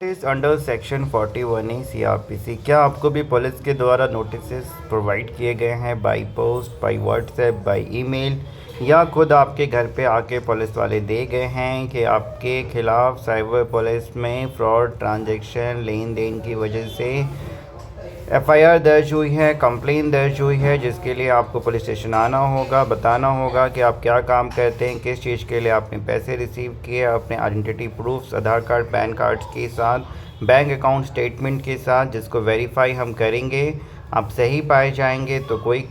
Notice under section 41A CRPC। क्या आपको भी पुलिस के द्वारा नोटिस प्रोवाइड किए गए हैं by post, by WhatsApp, by email, या खुद आपके घर पे आके पुलिस वाले दे गए हैं कि आपके खिलाफ़ साइबर पुलिस में फ्रॉड ट्रांजैक्शन लेन देन की वजह से FIR दर्ज हुई है, कंप्लेन दर्ज हुई है, जिसके लिए आपको पुलिस स्टेशन आना होगा, बताना होगा कि आप क्या काम करते हैं, किस चीज़ के लिए आपने पैसे रिसीव किए, अपने आइडेंटिटी प्रूफ्स, आधार कार्ड, पैन कार्ड के साथ, बैंक अकाउंट स्टेटमेंट के साथ, जिसको वेरीफाई हम करेंगे। आप सही पाए जाएंगे तो कोई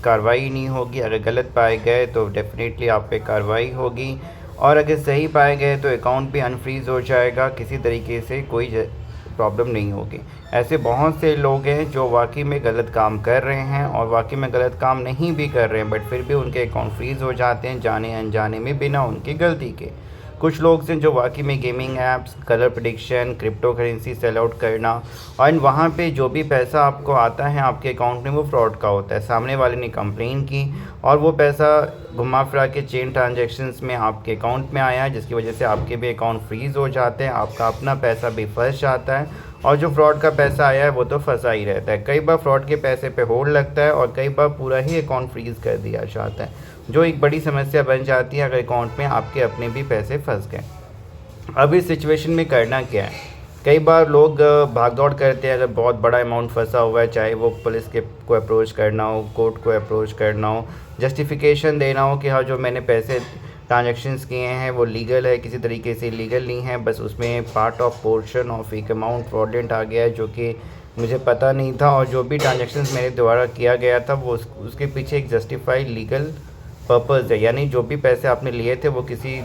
कार्रवाई नहीं होगी, अगर गलत पाए गए तो डेफिनेटली आप पे कार्रवाई होगी, और अगर सही पाए गए तो अकाउंट भी अनफ्रीज़ हो जाएगा, किसी तरीके से कोई प्रॉब्लम नहीं होगी। ऐसे बहुत से लोग हैं जो वाकई में गलत काम कर रहे हैं और वाकई में गलत काम नहीं भी कर रहे हैं, बट फिर भी उनके अकाउंट फ्रीज़ हो जाते हैं जाने अनजाने में, बिना उनकी गलती के। कुछ लोग हैं जो वाकई में gaming apps, colour prediction, crypto currency sell out करना, और वहाँ पे जो भी पैसा आपको आता है आपके अकाउंट में वो फ्रॉड का होता है। सामने वाले ने कंप्लेन की और वो पैसा घुमा फिरा के चेन ट्रांजैक्शंस में आपके अकाउंट में आया, जिसकी वजह से आपके भी अकाउंट फ्रीज़ हो जाते हैं, आपका अपना पैसा भी फंस जाता है, और जो फ्रॉड का पैसा आया है वो तो फंसा ही रहता है। कई बार फ्रॉड के पैसे पे होल्ड लगता है और कई बार पूरा ही अकाउंट फ्रीज़ कर दिया जाता है, जो एक बड़ी समस्या बन जाती है अगर अकाउंट में आपके अपने भी पैसे फंस गए। अब इस सिचुएशन में करना क्या है? कई बार लोग भाग दौड़ करते हैं, अगर बहुत बड़ा अमाउंट फंसा हुआ है, चाहे वो पुलिस के को अप्रोच करना हो, कोर्ट को अप्रोच करना हो, जस्टिफिकेशन देना हो कि हाँ जो मैंने पैसे ट्रांजैक्शंस किए हैं वो लीगल है, किसी तरीके से लीगल नहीं है, बस उसमें पार्ट ऑफ पोर्शन ऑफ एक अमाउंट फ्रॉडलेंट आ गया है जो कि मुझे पता नहीं था, और जो भी ट्रांजैक्शंस मेरे द्वारा किया गया था वो उसके पीछे एक जस्टिफाइड लीगल पर्पज़ है। यानी जो भी पैसे आपने लिए थे वो किसी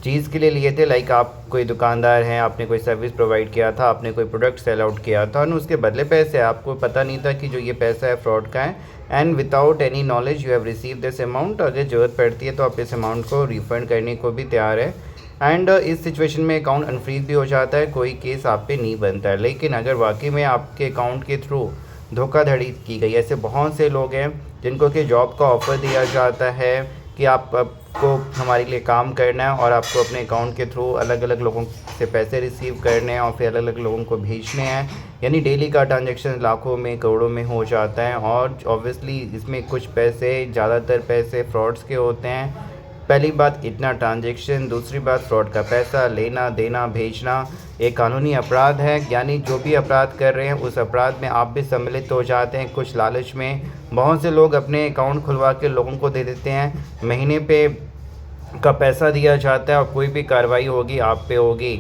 चीज़ के लिए लिए थे, लाइक आप कोई दुकानदार हैं, आपने कोई सर्विस प्रोवाइड किया था, आपने कोई प्रोडक्ट सेल आउट किया था और उसके बदले पैसे, आपको पता नहीं था कि जो ये पैसा है फ्रॉड का है, and without any knowledge you have receive this amount. अगर ज़रूरत पड़ती है तो आप इस अमाउंट को रिफ़ंड करने को भी तैयार है, एंड इस सिचुएशन में अकाउंट अनफ्रीज भी हो जाता है, कोई केस आप पे नहीं बनता है। लेकिन अगर वाकई में आपके अकाउंट के थ्रू धोखाधड़ी की गई, ऐसे बहुत से लोग हैं जिनको कि जॉब का ऑफ़र दिया जाता है कि आपको हमारे लिए काम करना है और आपको अपने अकाउंट के थ्रू अलग अलग लोगों से पैसे रिसीव करने हैं और फिर अलग अलग लोगों को भेजने हैं, यानी डेली का ट्रांजैक्शन लाखों में करोड़ों में हो जाता है, और ऑब्वियसली इसमें कुछ पैसे, ज़्यादातर पैसे फ्रॉड्स के होते हैं। पहली बात इतना ट्रांजैक्शन, दूसरी बात फ्रॉड का पैसा लेना देना भेजना एक कानूनी अपराध है, यानी जो भी अपराध कर रहे हैं उस अपराध में आप भी सम्मिलित हो जाते हैं। कुछ लालच में बहुत से लोग अपने अकाउंट खुलवा के लोगों को दे देते हैं, महीने पे का पैसा दिया जाता है और कोई भी कार्रवाई होगी आप पे होगी,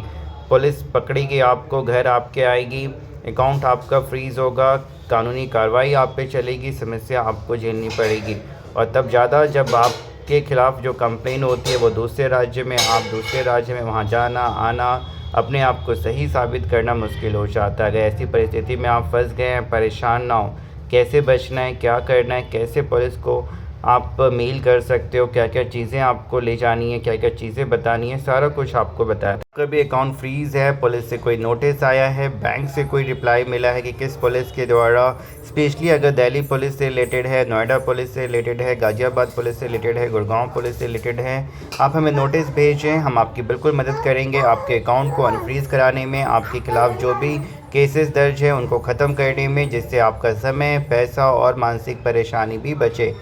पुलिस पकड़ेगी आपको, घर आपके आएगी, अकाउंट आपका फ्रीज़ होगा, कानूनी कार्रवाई आप पे चलेगी, समस्या आपको झेलनी पड़ेगी। और तब ज़्यादा जब आपके ख़िलाफ़ जो कंप्लेन होती है वो दूसरे राज्य में, आप दूसरे राज्य में वहाँ जाना आना, अपने आप को सही साबित करना मुश्किल हो जाता है। अगर ऐसी परिस्थिति में आप फंस गए हैं, परेशान ना हो, कैसे बचना है, क्या करना है, कैसे पुलिस को आप मेल कर सकते हो, क्या क्या चीज़ें आपको ले जानी है, क्या क्या चीज़ें बतानी है, सारा कुछ आपको बताया। कभी अकाउंट फ्रीज़ है, पुलिस से कोई नोटिस आया है, बैंक से कोई रिप्लाई मिला है कि किस पुलिस के द्वारा, स्पेशली अगर दिल्ली पुलिस से रिलेटेड है, नोएडा पुलिस से रिलेटेड है, गाज़ियाबाद पुलिस से रिलेटेड है, गुड़गांव पुलिस से रिलेटेड है, आप हमें नोटिस भेजें, हम आपकी बिल्कुल मदद करेंगे आपके अकाउंट को अनफ्रीज़ कराने में, आपके खिलाफ़ जो भी केसेस दर्ज हैं उनको ख़त्म करने में, जिससे आपका समय, पैसा और मानसिक परेशानी भी बचे।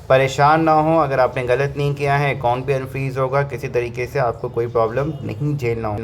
परेशान ना हो, अगर आपने गलत नहीं किया है, अकाउंट भी अनफ्रीज़ होगा, किसी तरीके से आपको कोई प्रॉब्लम नहीं झेलना होगा।